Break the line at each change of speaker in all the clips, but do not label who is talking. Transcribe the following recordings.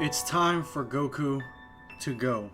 It's time for Goku to go.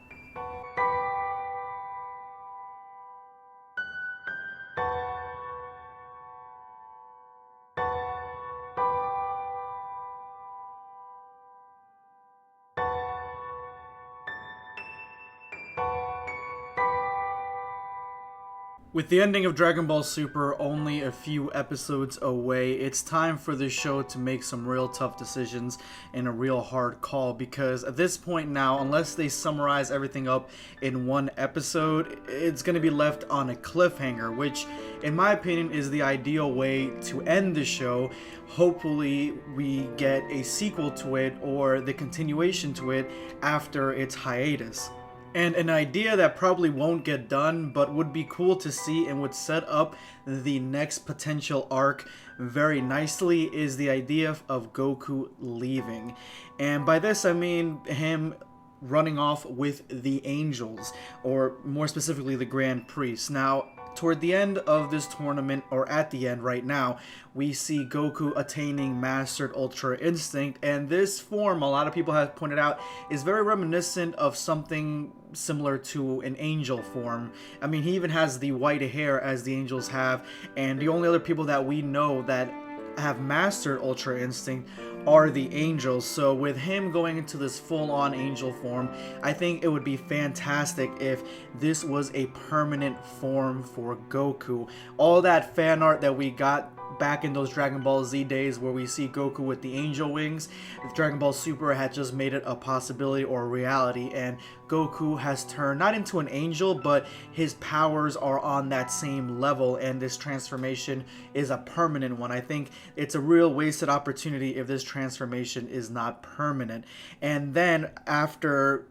With the ending of Dragon Ball Super only a few episodes away, it's time for the show to make some real tough decisions and a real hard call, because at this point now, unless they summarize everything up in one episode, it's going to be left on a cliffhanger, which in my opinion is the ideal way to end the show. Hopefully we get a sequel to it or the continuation to it after its hiatus. And an idea that probably won't get done, but would be cool to see and would set up the next potential arc very nicely, is the idea of Goku leaving. And by this I mean him running off with the Angels, or more specifically the Grand Priest. Now, toward the end of this tournament, or at the end right now, we see Goku attaining Mastered Ultra Instinct, and this form, a lot of people have pointed out, is very reminiscent of something similar to an angel form. I mean, he even has the white hair as the angels have, and the only other people that we know that have mastered Ultra Instinct are the angels. So with him going into this full-on angel form, I think it would be fantastic if this was a permanent form for Goku. All that fan art that we got back in those Dragon Ball Z days where we see Goku with the angel wings, Dragon Ball Super had just made it a possibility or a reality, and Goku has turned not into an angel, but his powers are on that same level, and this transformation is a permanent one. I think it's a real wasted opportunity if this transformation is not permanent. And then after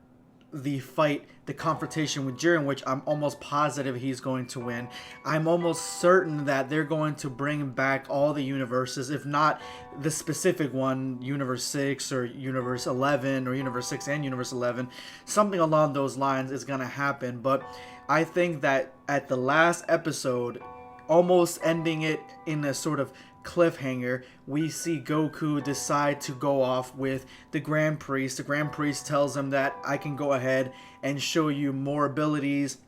the fight, the confrontation with Jiren, which I'm almost positive he's going to win, I'm almost certain that they're going to bring back all the universes, if not the specific one, Universe 6 or Universe 11 or Universe 6 and Universe 11. Something along those lines is going to happen. But I think that at the last episode, almost ending it in a sort of cliffhanger, we see Goku decide to go off with the Grand Priest. The Grand Priest tells him that I can go ahead and show you more abilities,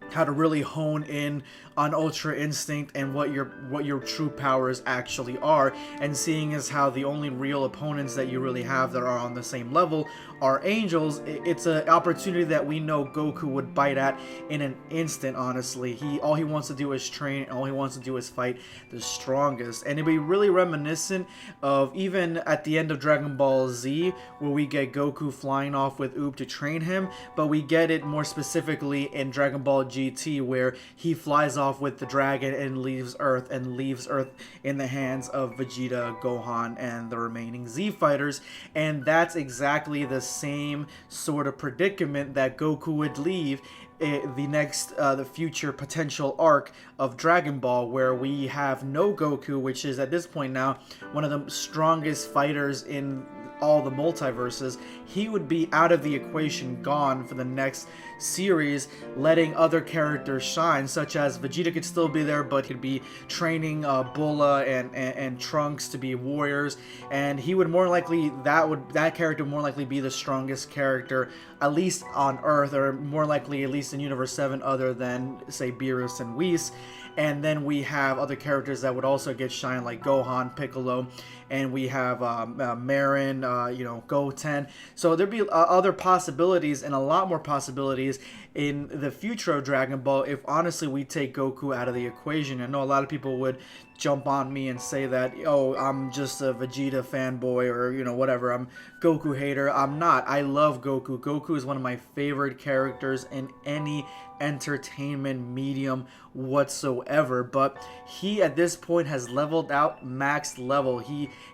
how to really hone in on Ultra Instinct and what your true powers actually are. And seeing as how the only real opponents that you really have that are on the same level are angels, it's an opportunity that we know Goku would bite at in an instant. Honestly, all he wants to do is train, and all he wants to do is fight the strongest. And it'd be really reminiscent of even at the end of Dragon Ball Z, where we get Goku flying off with Oob to train him, but we get it more specifically in Dragon Ball GT, where he flies off with the dragon and leaves Earth in the hands of Vegeta, Gohan, and the remaining Z fighters. And that's exactly the same sort of predicament that Goku would leave the future potential arc of Dragon Ball, where we have no Goku, which is at this point now one of the strongest fighters in all the multiverses. He would be out of the equation, gone for the next series, letting other characters shine, such as Vegeta could still be there, but he'd be training Bulma and Trunks to be warriors, and he would more likely, that character would more likely be the strongest character, at least on Earth, or more likely at least in Universe 7, other than say Beerus and Whis. And then we have other characters that would also get shine, like Gohan, Piccolo, and we have Marin, Goten. So there'd be other possibilities, and a lot more possibilities in the future of Dragon Ball if honestly we take Goku out of the equation. I know a lot of people would jump on me and say that, oh, I'm just a Vegeta fanboy, or whatever, I'm Goku hater. I'm not. I love Goku. Goku is one of my favorite characters in any entertainment medium whatsoever, but he at this point has leveled out max level.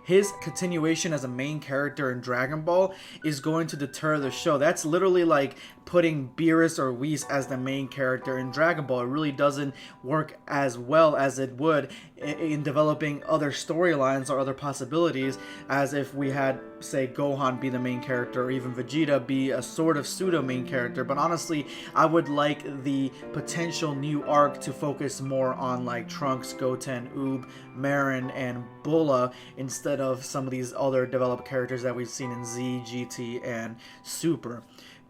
His continuation as a main character in Dragon Ball is going to deter the show. That's literally like putting Beerus or Whis as the main character in Dragon Ball. It really doesn't work as well as it would in developing other storylines or other possibilities, as if we had, say, Gohan be the main character, or even Vegeta be a sort of pseudo main character. But honestly, I would like the potential new arc to focus more on like Trunks, Goten, Oob, Marin, and Bulma, instead of some of these other developed characters that we've seen in Z, GT, and Super.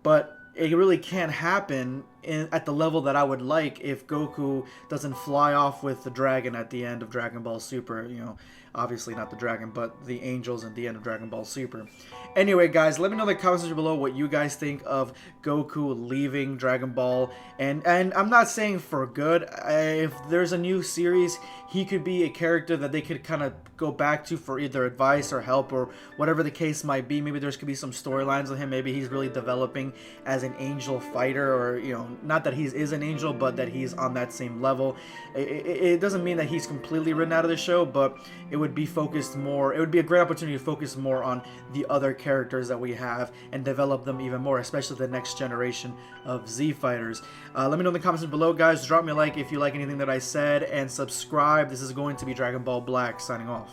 But it really can't happen at the level that I would like if Goku doesn't fly off with the dragon at the end of Dragon Ball Super. You know, obviously not the dragon, but the angels at the end of Dragon Ball Super. Anyway, guys, let me know in the comments section below what you guys think of Goku leaving Dragon Ball. And I'm not saying for good. If there's a new series, he could be a character that they could kind of go back to for either advice or help or whatever the case might be. Maybe there's could be some storylines with him. Maybe he's really developing as an angel fighter, or, you know, not that he is an angel, but that he's on that same level. It doesn't mean that he's completely written out of the show, but it would be focused more. It would be a great opportunity to focus more on the other characters that we have and develop them even more, especially the next generation of Z fighters. Let me know in the comments below, guys. Drop me a like if you like anything that I said, and subscribe. This is going to be Dragon Ball Black signing off.